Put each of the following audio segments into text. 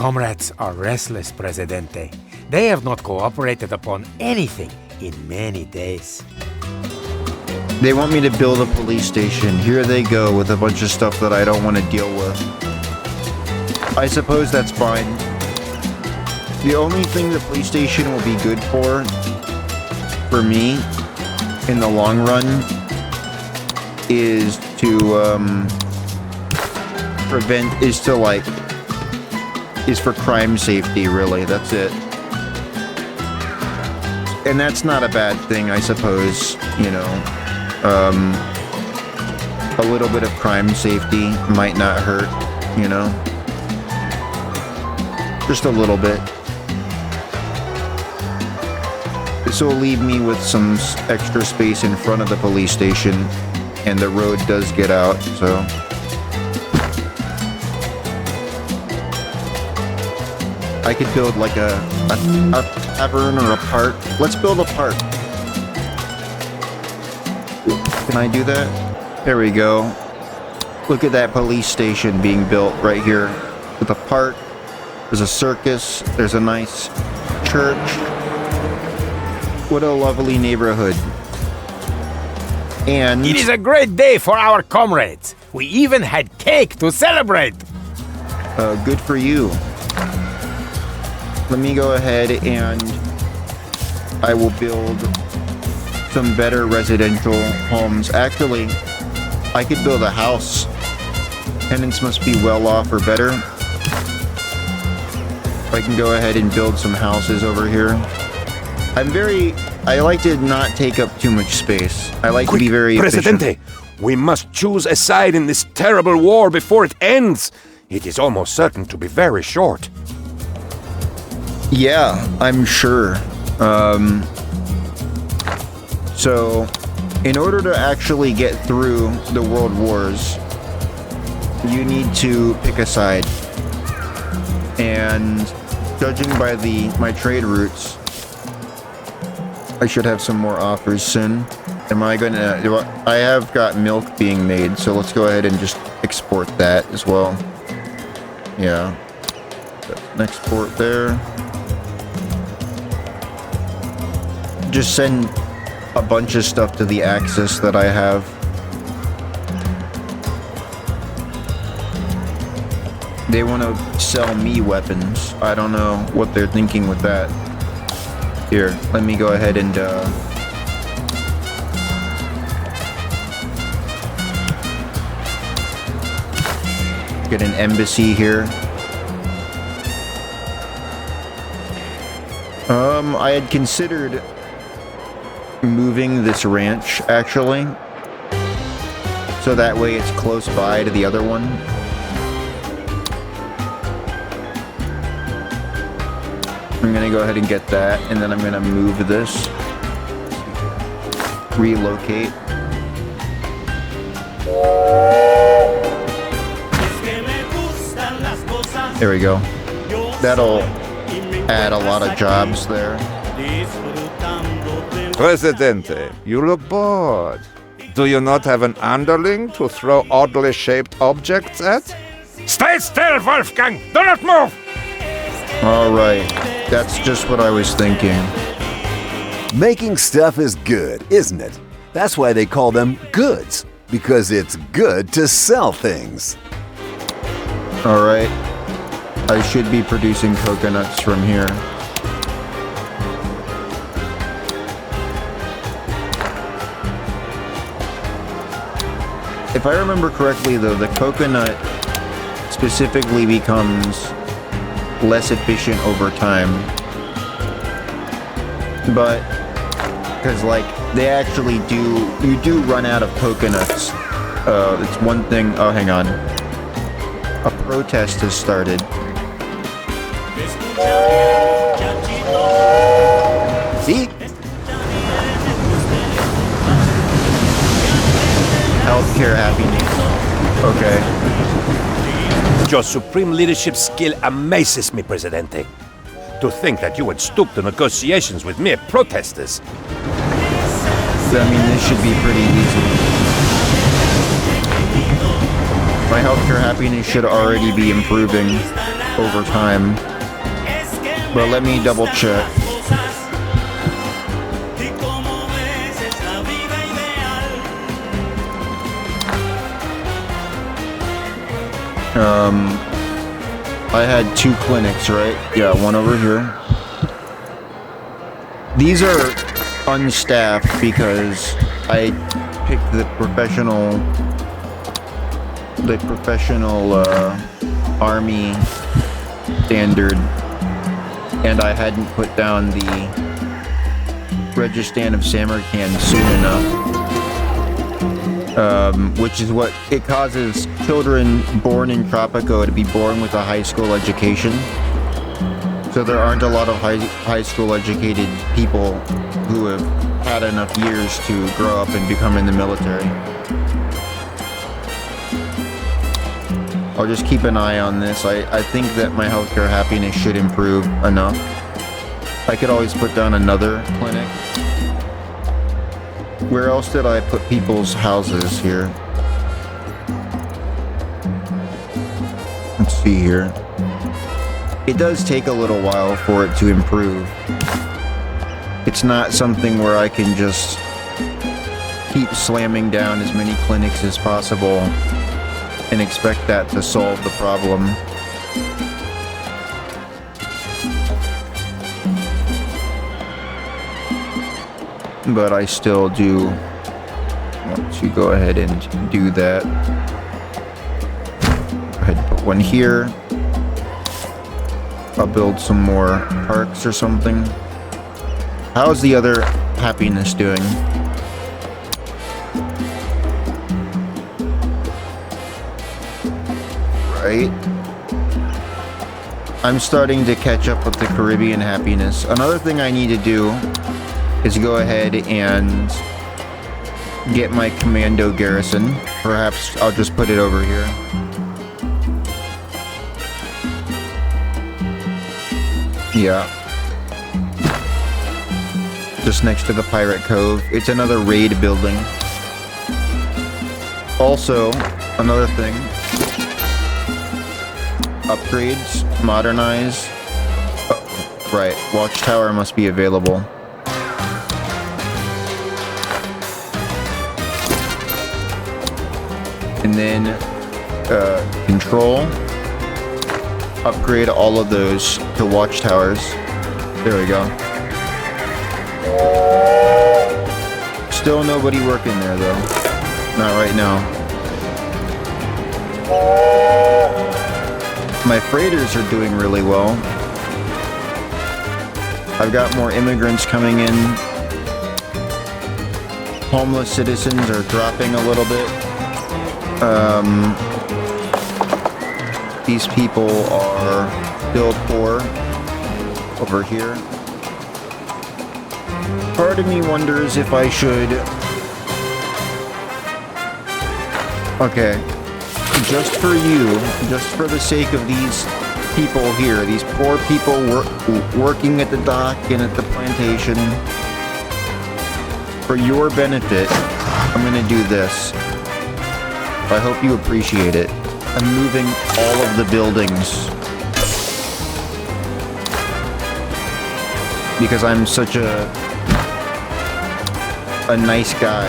comrades are restless, Presidente. They have not cooperated upon anything in many days. They want me to build a police station. Here they go with a bunch of stuff that I don't want to deal with. I suppose that's fine. The only thing the police station will be good for me, in the long run, is to, is for crime safety, really. That's it. And that's not a bad thing, I suppose, you know. A little bit of crime safety might not hurt, you know. Just a little bit. This will leave me with some extra space in front of the police station, and the road does get out, so. I could build like a tavern or a park. Let's build a park. Can I do that? There we go. Look at that police station being built right here. With a park, there's a circus, there's a nice church. What a lovely neighborhood. And It is a great day for our comrades. We even had cake to celebrate. Good for you. Let me go ahead and I will build some better residential homes. Actually, I could build a house. Tenants must be well off or better. I can go ahead and build some houses over here. I like to not take up too much space. I like to be very efficient. Presidente, we must choose a side in this terrible war before it ends. It is almost certain to be very short. Yeah, I'm sure. So, in order to actually get through the world wars, you need to pick a side. And judging by my trade routes, I should have some more offers soon. I have got milk being made, so let's go ahead and just export that as well. Yeah. Export there. Just send a bunch of stuff to the Axis that I have. They want to sell me weapons. I don't know what they're thinking with that. Here, let me go ahead and get an embassy here. I had considered moving this ranch, actually, so that way it's close by to the other one. I'm gonna go ahead and get that, and then I'm gonna move this. Relocate. There we go. That'll add a lot of jobs there. Presidente, you look bored. Do you not have an underling to throw oddly shaped objects at? Stay still, Wolfgang! Do not move! Alright, that's just what I was thinking. Making stuff is good, isn't it? That's why they call them goods, because it's good to sell things. Alright, I should be producing coconuts from here. If I remember correctly, though, the coconut specifically becomes less efficient over time. But, because, like, they actually you do run out of coconuts. It's one thing. Oh, hang on. A protest has started. See? Healthcare happiness. Okay. Your supreme leadership skill amazes me, Presidente. To think that you would stoop to negotiations with mere protesters. I mean, this should be pretty easy. My healthcare happiness should already be improving. over time. But let me double check. I had 2 clinics, right? Yeah, one over here. These are unstaffed because I picked the professional army standard, and I hadn't put down the Registan of Samarkand soon enough, which is what it causes children born in Tropico to be born with a high school education. So there aren't a lot of high school educated people who have had enough years to grow up and become in the military. I'll just keep an eye on this. I think that my healthcare happiness should improve enough. I could always put down another clinic. Where else did I put people's houses here? Let's see here. It does take a little while for it to improve. It's not something where I can just keep slamming down as many clinics as possible and expect that to solve the problem. But I still do want to go ahead and do that. Go ahead and put one here. I'll build some more parks or something. How's the other happiness doing? Right. I'm starting to catch up with the Caribbean happiness. Another thing I need to do is go ahead and get my commando garrison. Perhaps I'll just put it over here. Yeah. Just next to the Pirate Cove. It's another raid building. Also, another thing. Upgrades, modernize. Oh, right, watchtower must be available. And then control. Upgrade all of those to watchtowers. There we go. Still nobody working there though. Not right now. My freighters are doing really well. I've got more immigrants coming in. Homeless citizens are dropping a little bit. These people are still poor over here. Part of me wonders if I should... Okay. Just for you, just for the sake of these people here, these poor people working at the dock and at the plantation, for your benefit, I'm gonna do this. I hope you appreciate it. I'm moving all of the buildings because I'm such a nice guy.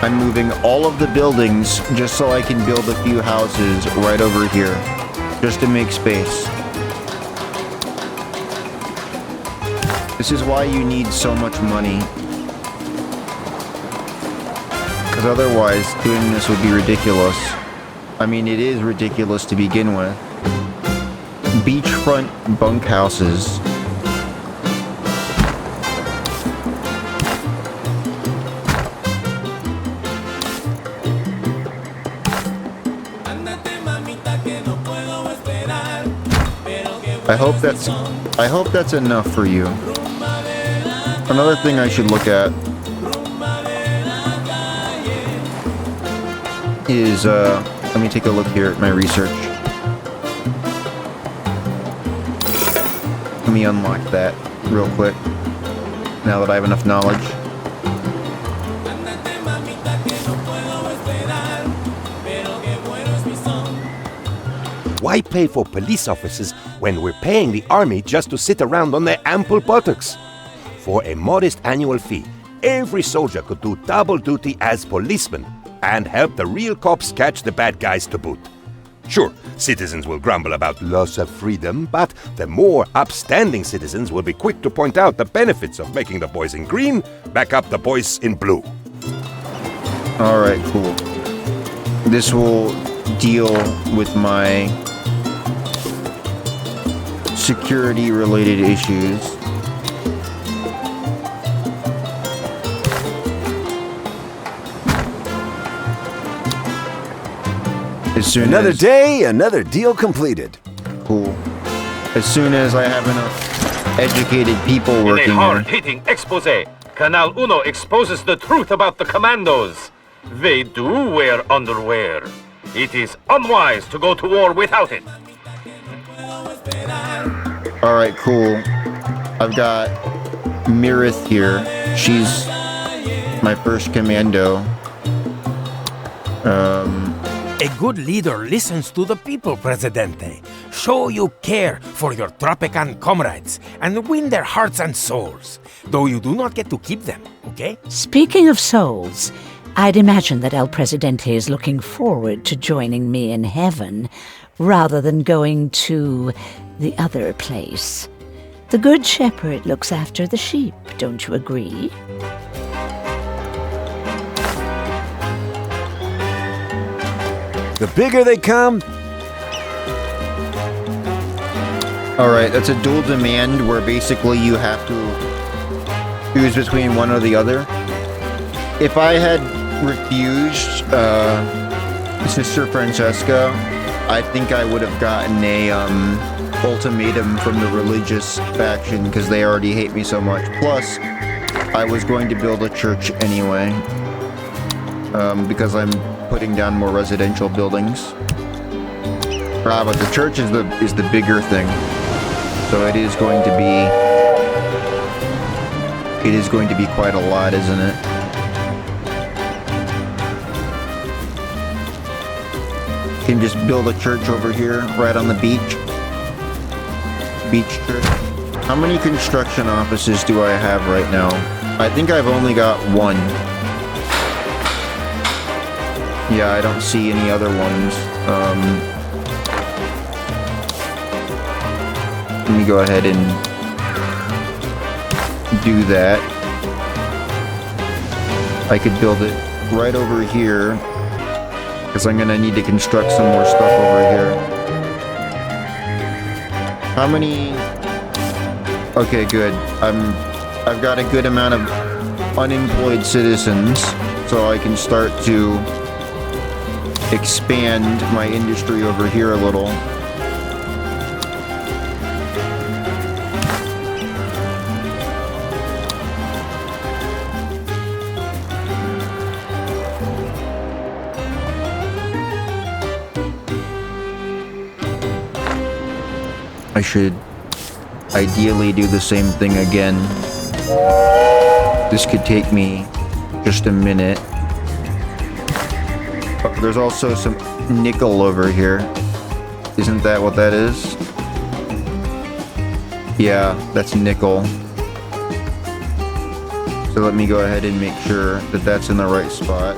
I'm moving all of the buildings just so I can build a few houses right over here, just to make space. This is why you need so much money. Because otherwise, doing this would be ridiculous. I mean, it is ridiculous to begin with. Beachfront bunkhouses. I hope that's enough for you. Another thing I should look at is let me take a look here at my research. Let me unlock that real quick now that I have enough knowledge. Why pay for police officers when we're paying the army just to sit around on their ample buttocks? For a modest annual fee, every soldier could do double duty as policeman and help the real cops catch the bad guys to boot. Sure, citizens will grumble about loss of freedom, but the more upstanding citizens will be quick to point out the benefits of making the boys in green back up the boys in blue. Alright, cool. This will deal with my security-related issues. Another day, another deal completed. Cool. As soon as I have enough educated people working In a here. hard-hitting expose, Canal Uno exposes the truth about the commandos. They do wear underwear. It is unwise to go to war without it. Alright, cool. I've got Mirith here. She's my first commando. A good leader listens to the people, Presidente. Show you care for your Tropican comrades and win their hearts and souls. Though you do not get to keep them, okay? Speaking of souls, I'd imagine that El Presidente is looking forward to joining me in heaven rather than going to the other place. The Good Shepherd looks after the sheep, don't you agree? The bigger they come, Alright, that's a dual demand where basically you have to choose between one or the other. If I had refused Sister Francesca, I think I would have gotten a ultimatum from the religious faction because they already hate me so much. Plus, I was going to build a church anyway because I'm putting down more residential buildings. But the church is the bigger thing, so it is going to be quite a lot, isn't it? Can just build a church over here, right on the beach. Beach church. How many construction offices do I have right now? I think I've only got one. Yeah, I don't see any other ones. Let me go ahead and do that. I could build it right over here because I'm gonna need to construct some more stuff over here. How many? Okay, good. I've got a good amount of unemployed citizens, so I can start to expand my industry over here a little. I should ideally do the same thing again. This could take me just a minute. Oh, there's also some nickel over here. Isn't that what that is? Yeah, that's nickel. So let me go ahead and make sure that that's in the right spot.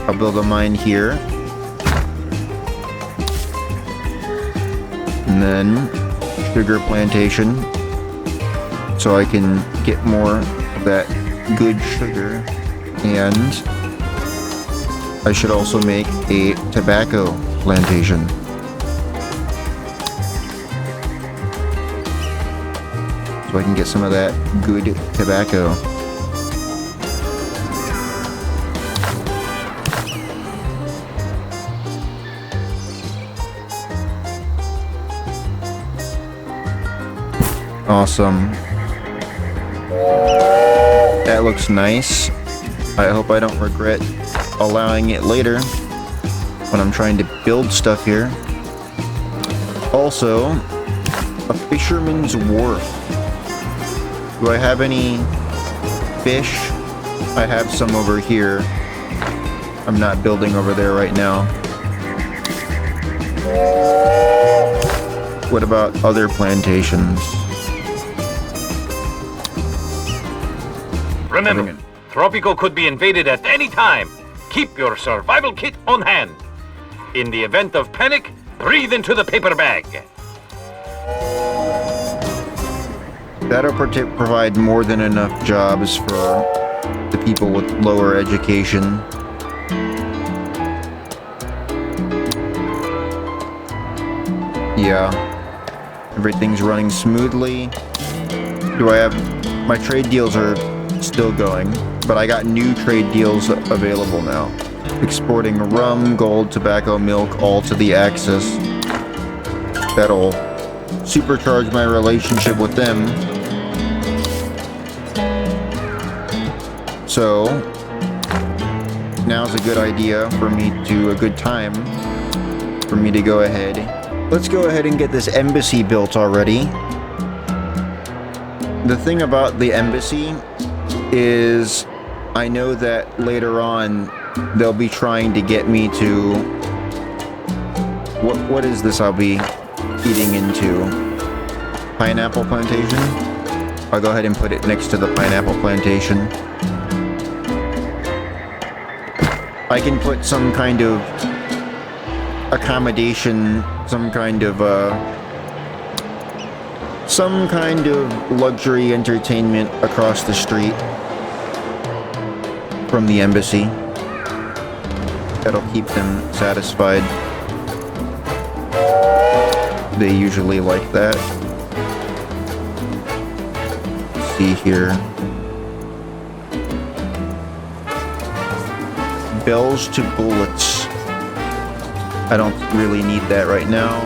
I'll build a mine here. And then sugar plantation, so I can get more of that good sugar. And I should also make a tobacco plantation. So I can get some of that good tobacco. Awesome. That looks nice. I hope I don't regret allowing it later when I'm trying to build stuff here. Also, a fisherman's wharf. Do I have any fish? I have some over here. I'm not building over there right now. What about other plantations? Remember, Tropico could be invaded at any time. Keep your survival kit on hand. In the event of panic, breathe into the paper bag. That'll provide more than enough jobs for the people with lower education. Yeah. Everything's running smoothly. Do I have... My trade deals are still going, but I got new trade deals available now. Exporting rum, gold, tobacco, milk, all to the Axis. That'll supercharge my relationship with them. So, now's a good idea for me to, a good time for me to go ahead. Let's go ahead and get this embassy built already. The thing about the embassy is I know that later on they'll be trying to get me to... What is this I'll be eating into? Pineapple plantation? I'll go ahead and put it next to the pineapple plantation. I can put some kind of accommodation, some kind of luxury entertainment across the street from the embassy. That'll keep them satisfied. They usually like that. Let's see here. Bells to bullets. I don't really need that right now.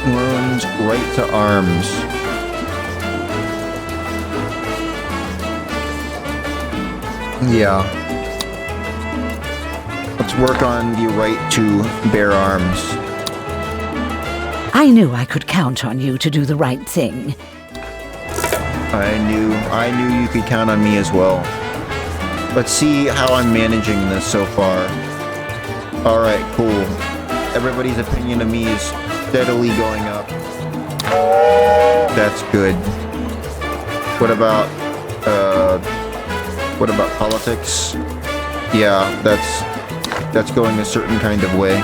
Wounds right to arms. Yeah. Let's work on the right to bear arms. I knew I could count on you to do the right thing. I knew you could count on me as well. Let's see how I'm managing this so far. Alright, cool. Everybody's opinion of me is steadily going up. That's good. What about politics? Yeah, that's going a certain kind of way.